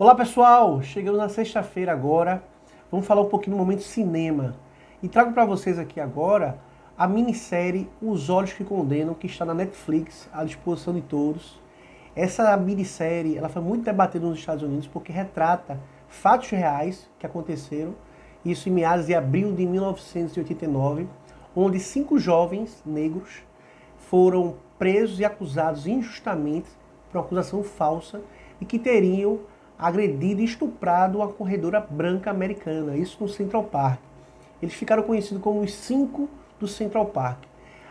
Olá pessoal, chegamos na sexta-feira agora, vamos falar um pouquinho do momento cinema. E trago para vocês aqui agora a minissérie Os Olhos que Condenam, que está na Netflix, à disposição de todos. Essa minissérie ela foi muito debatida nos Estados Unidos porque retrata fatos reais que aconteceram, isso em meados de abril de 1989, onde 5 jovens negros foram presos e acusados injustamente por uma acusação falsa e que teriam agredido e estuprado uma corredora branca americana, isso no Central Park. Eles ficaram conhecidos como os 5 do Central Park.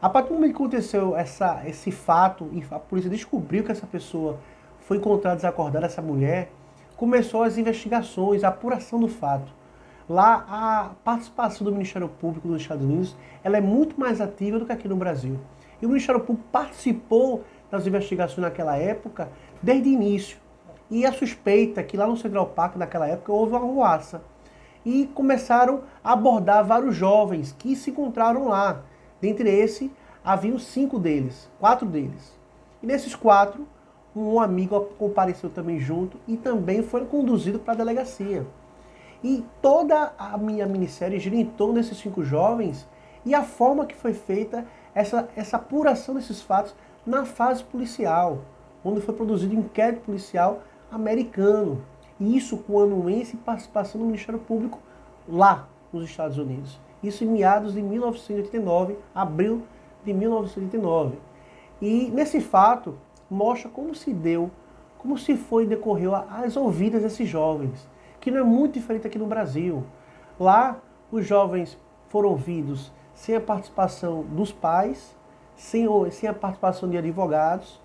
A partir do momento que aconteceu esse fato e a polícia descobriu que essa pessoa foi encontrada desacordada, essa mulher, começou as investigações, a apuração do fato. Lá a participação do Ministério Público dos Estados Unidos ela é muito mais ativa do que aqui no Brasil. E o Ministério Público participou das investigações naquela época desde o início. E a suspeita é que lá no Central Park, naquela época, houve uma arruaça. E começaram a abordar vários jovens que se encontraram lá. Dentre esses, haviam 5 deles, 4 deles. E nesses 4, um amigo compareceu também junto e também foi conduzido para a delegacia. E toda a minha minissérie gira em torno desses 5 jovens e a forma que foi feita essa apuração desses fatos na fase policial, onde foi produzido um inquérito policial americano. E isso com anuência e participação do Ministério Público lá nos Estados Unidos. Isso em meados de 1989, abril de 1989. E nesse fato mostra como se deu, como se foi e decorreu as ouvidas desses jovens, que não é muito diferente aqui no Brasil. Lá os jovens foram ouvidos sem a participação dos pais, sem a participação de advogados,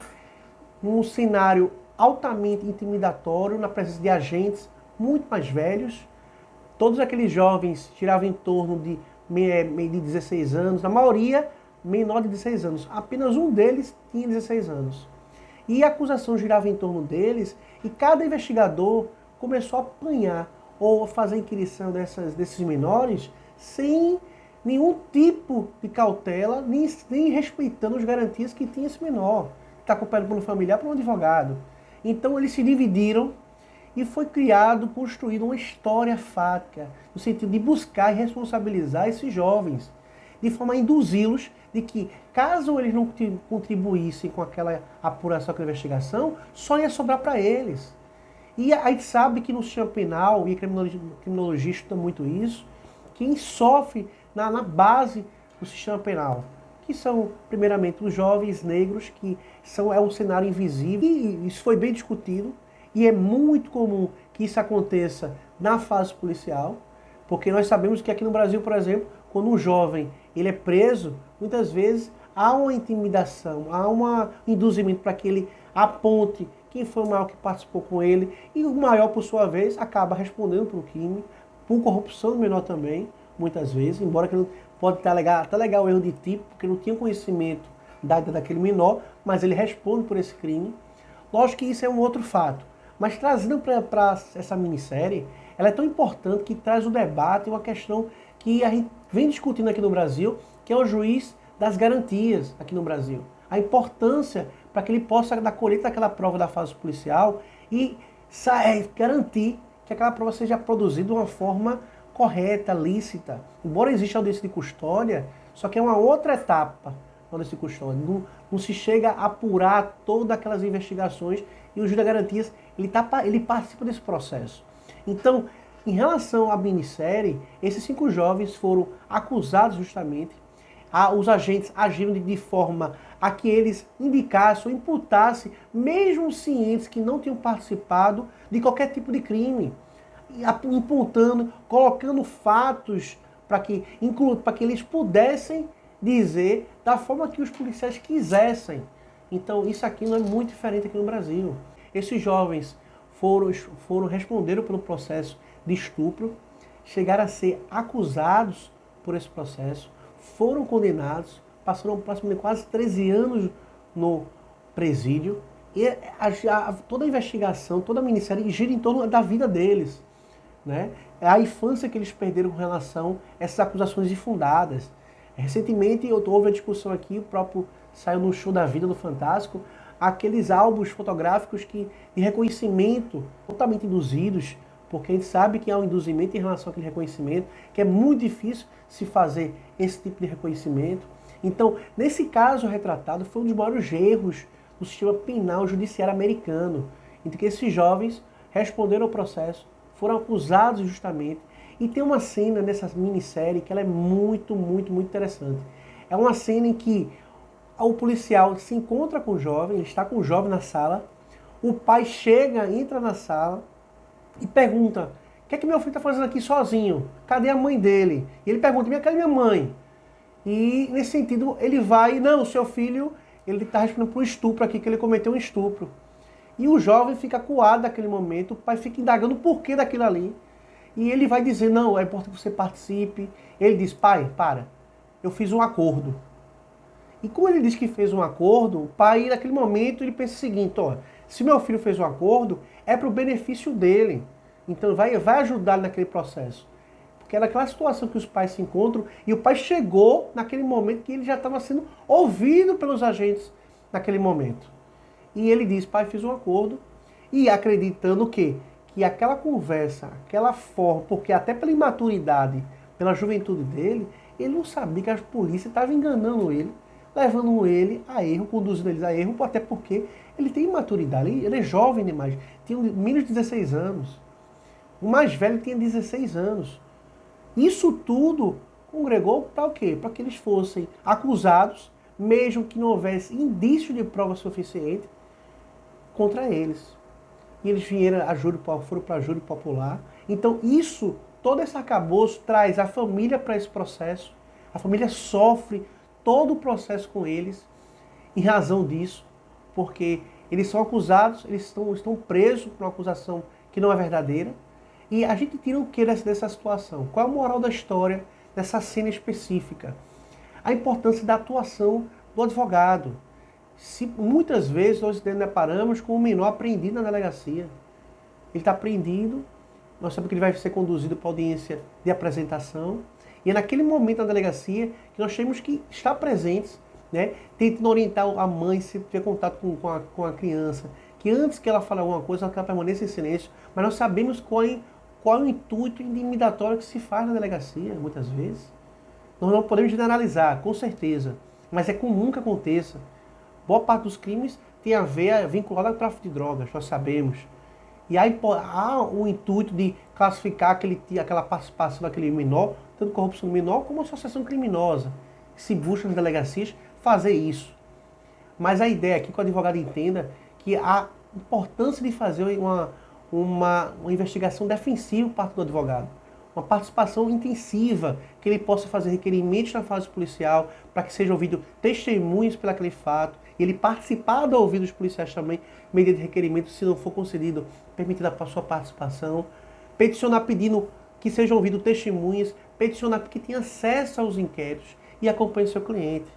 num cenário altamente intimidatório, na presença de agentes muito mais velhos. Todos aqueles jovens giravam em torno de 16 anos, a maioria menor de 16 anos. Apenas um deles tinha 16 anos. E a acusação girava em torno deles e cada investigador começou a apanhar ou a fazer a inquirição desses menores sem nenhum tipo de cautela, nem respeitando as garantias que tinha esse menor. Está acompanhado por um familiar, por um advogado. Então eles se dividiram e foi construído uma história fática, no sentido de buscar e responsabilizar esses jovens, de forma a induzi-los de que, caso eles não contribuíssem com aquela apuração, aquela investigação, só ia sobrar para eles. E a gente sabe que no sistema penal, e a criminologia estuda muito isso, quem sofre na base do sistema penal, que são, primeiramente, os jovens negros, que é um cenário invisível. E isso foi bem discutido, e é muito comum que isso aconteça na fase policial, porque nós sabemos que aqui no Brasil, por exemplo, quando um jovem ele é preso, muitas vezes há uma intimidação, há um induzimento para que ele aponte quem foi o maior que participou com ele, e o maior, por sua vez, acaba respondendo por crime, por corrupção do menor também, muitas vezes, embora que ele pode até alegar o erro de tipo, porque não tinha conhecimento daquele menor, mas ele responde por esse crime. Lógico que isso é um outro fato. Mas trazendo para essa minissérie, ela é tão importante que traz o debate, uma questão que a gente vem discutindo aqui no Brasil, que é o juiz das garantias aqui no Brasil. A importância para que ele possa dar colheita daquela prova da fase policial e garantir que aquela prova seja produzida de uma forma correta, lícita. Embora exista audiência de custódia, só que é uma outra etapa da audiência de custódia. Não se chega a apurar todas aquelas investigações e o juiz de garantias ele participa desse processo. Então, em relação à minissérie, esses 5 jovens foram acusados justamente, os agentes agiram de forma a que eles indicassem ou imputassem, mesmo cientes que não tinham participado de qualquer tipo de crime, imputando, colocando fatos para que eles pudessem dizer da forma que os policiais quisessem. Então isso aqui não é muito diferente aqui no Brasil. Esses jovens responderam pelo processo de estupro, chegaram a ser acusados por esse processo, foram condenados, passaram aproximadamente quase 13 anos no presídio, e toda a investigação, toda a minissérie gira em torno da vida deles, né? A infância que eles perderam com relação a essas acusações infundadas. Recentemente houve a discussão aqui, o próprio saiu no Show da Vida do Fantástico, aqueles álbuns fotográficos de reconhecimento totalmente induzidos, porque a gente sabe que há um induzimento em relação àquele reconhecimento, que é muito difícil se fazer esse tipo de reconhecimento. Então, nesse caso retratado, foi um dos maiores erros do sistema penal judiciário americano, em que esses jovens responderam ao processo, foram acusados justamente, e tem uma cena nessa minissérie que ela é muito, muito, muito interessante. É uma cena em que o policial se encontra com o jovem, ele está com o jovem na sala, o pai chega, entra na sala e pergunta: o que é que meu filho está fazendo aqui sozinho? Cadê a mãe dele? E ele pergunta: cadê minha mãe? E nesse sentido ele vai: não, o seu filho, ele está respondendo por um estupro aqui, que ele cometeu um estupro. E o jovem fica acuado naquele momento, o pai fica indagando o porquê daquilo ali. E ele vai dizer: não, é importante que você participe. Ele diz: pai, para, eu fiz um acordo. E como ele diz que fez um acordo, o pai, naquele momento, ele pensa o seguinte: ó, se meu filho fez um acordo, é para o benefício dele. Então vai ajudar naquele processo. Porque era aquela situação que os pais se encontram, e o pai chegou naquele momento que ele já estava sendo ouvido pelos agentes naquele momento. E ele diz: pai, fiz um acordo, e acreditando que aquela conversa, aquela forma, porque até pela imaturidade, pela juventude dele, ele não sabia que a polícia estava enganando ele, levando ele a erro, conduzindo eles a erro, até porque ele tem imaturidade, ele é jovem demais, tinha menos de 16 anos. O mais velho tinha 16 anos. Isso tudo congregou para o quê? Para que eles fossem acusados, mesmo que não houvesse indício de prova suficiente contra eles. E eles foram para a júri popular. Então isso, todo esse arcabouço traz a família para esse processo. A família sofre todo o processo com eles em razão disso, porque eles são acusados, eles estão presos por uma acusação que não é verdadeira. E a gente tira o que dessa situação? Qual é a moral da história dessa cena específica? A importância da atuação do advogado. Muitas vezes nós nos deparamos com um menor apreendido na delegacia. Ele está apreendido, nós sabemos que ele vai ser conduzido para a audiência de apresentação, e é naquele momento na delegacia que nós temos que estar presentes, né, tentando orientar a mãe se tiver contato com a criança, que antes que ela fale alguma coisa, ela permaneça em silêncio, mas nós sabemos qual é o intuito intimidatório que se faz na delegacia, muitas vezes. Nós não podemos generalizar, com certeza, mas é comum que aconteça. Boa parte dos crimes tem a ver vinculado ao tráfico de drogas, nós sabemos. E há o intuito de classificar aquela participação daquele menor, tanto corrupção do menor como associação criminosa. Se busca nas delegacias fazer isso. Mas a ideia aqui que o advogado entenda que a importância de fazer uma investigação defensiva por parte do advogado. Uma participação intensiva, que ele possa fazer requerimentos na fase policial, para que seja ouvido testemunhas pelo aquele fato, e ele participar do ouvido dos policiais também, mediante requerimento, se não for concedido, permitida a sua participação, peticionar pedindo que sejam ouvidos testemunhas, peticionar porque tem acesso aos inquéritos e acompanhe seu cliente.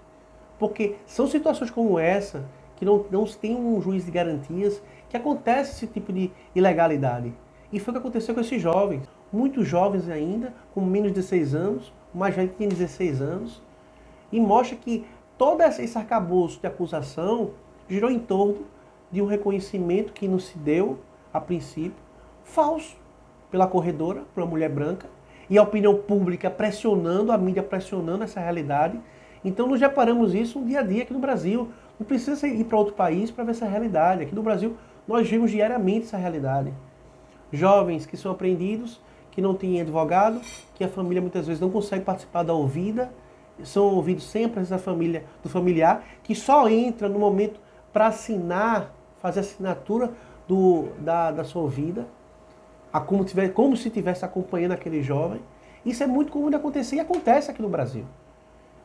Porque são situações como essa, que não se tem um juiz de garantias, que acontece esse tipo de ilegalidade. E foi o que aconteceu com esses jovens. Muitos jovens ainda, com menos de 16 anos, o mais velho tinha 16 anos, e mostra que todo esse arcabouço de acusação girou em torno de um reconhecimento que não se deu, a princípio, falso, pela corredora, por uma mulher branca, e a opinião pública pressionando, a mídia pressionando essa realidade. Então nós já paramos isso no dia a dia aqui no Brasil. Não precisa ir para outro país para ver essa realidade. Aqui no Brasil nós vemos diariamente essa realidade. Jovens que são apreendidos, que não têm advogado, que a família muitas vezes não consegue participar da ouvida, são ouvidos sem a presença do familiar, que só entra no momento para assinar, fazer a assinatura da sua ouvida, como se estivesse acompanhando aquele jovem. Isso é muito comum de acontecer e acontece aqui no Brasil.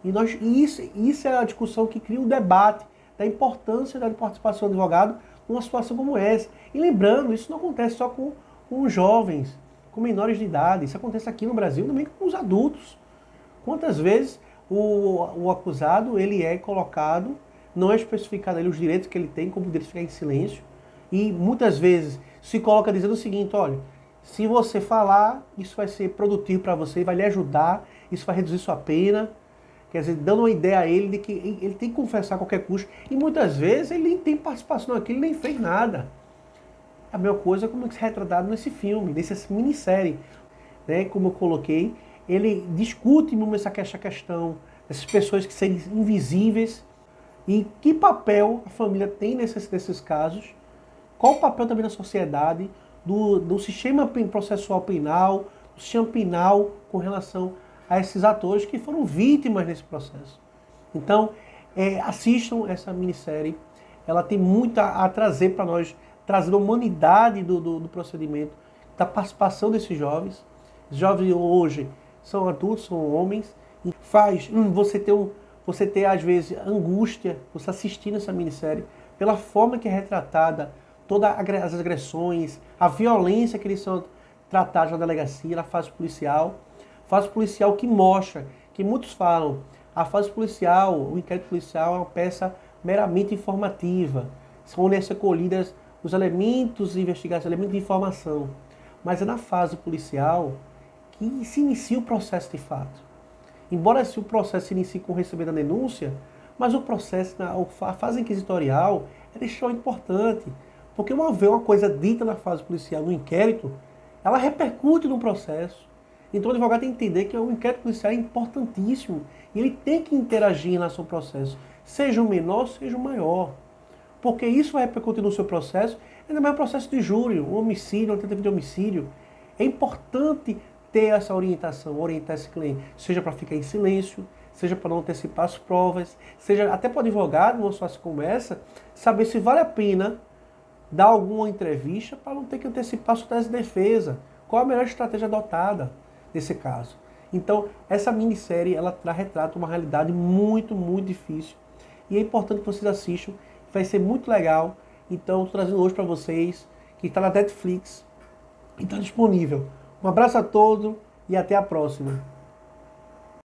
E isso é a discussão que cria um debate da importância da participação do advogado numa situação como essa. E lembrando, isso não acontece só com os jovens, com menores de idade. Isso acontece aqui no Brasil também com os adultos. Quantas vezes o acusado ele é colocado, não é especificado ali os direitos que ele tem, como o direito de ficar em silêncio, e muitas vezes se coloca dizendo o seguinte: olha, se você falar, isso vai ser produtivo para você, vai lhe ajudar, isso vai reduzir sua pena. Quer dizer, dando uma ideia a ele de que ele tem que confessar a qualquer custo. E muitas vezes ele nem tem participação naquilo, ele nem fez nada. A mesma coisa como é retratado nesse filme, nessa minissérie. Né? Como eu coloquei, ele discute muito essa questão dessas pessoas que serem invisíveis e que papel a família tem nesses casos, qual o papel também da sociedade, do sistema processual penal, do sistema penal com relação a esses atores que foram vítimas nesse processo. Então, assistam essa minissérie, ela tem muito a trazer para nós, trazer a humanidade do procedimento, da participação desses jovens. Os jovens hoje são adultos, são homens, e faz você ter às vezes angústia, você assistindo essa minissérie, pela forma que é retratada, todas as agressões, a violência que eles são tratados na delegacia, na fase policial que mostra, que muitos falam, a fase policial, o inquérito policial é uma peça meramente informativa, onde são colhidas os elementos de investigação, elementos de informação. Mas é na fase policial que se inicia o processo de fato. Embora o processo se inicie com o recebimento da denúncia, mas o processo, a fase inquisitorial, é extremamente importante. Porque uma vez uma coisa dita na fase policial, no inquérito, ela repercute no processo. Então o advogado tem que entender que o inquérito policial é importantíssimo e ele tem que interagir em relação ao processo, seja o menor, seja o maior. Porque isso vai repercutir no seu processo, ainda mais o processo de júri, um homicídio, uma tentativa de homicídio. É importante ter essa orientação, orientar esse cliente, seja para ficar em silêncio, seja para não antecipar as provas, seja até para o advogado, numa situação como essa, saber se vale a pena dar alguma entrevista para não ter que antecipar a sua tese de defesa. Qual a melhor estratégia adotada nesse caso? Então, essa minissérie, ela retrata uma realidade muito, muito difícil. E é importante que vocês assistam, vai ser muito legal. Então, estou trazendo hoje para vocês, que está na Netflix e está disponível. Um abraço a todos e até a próxima.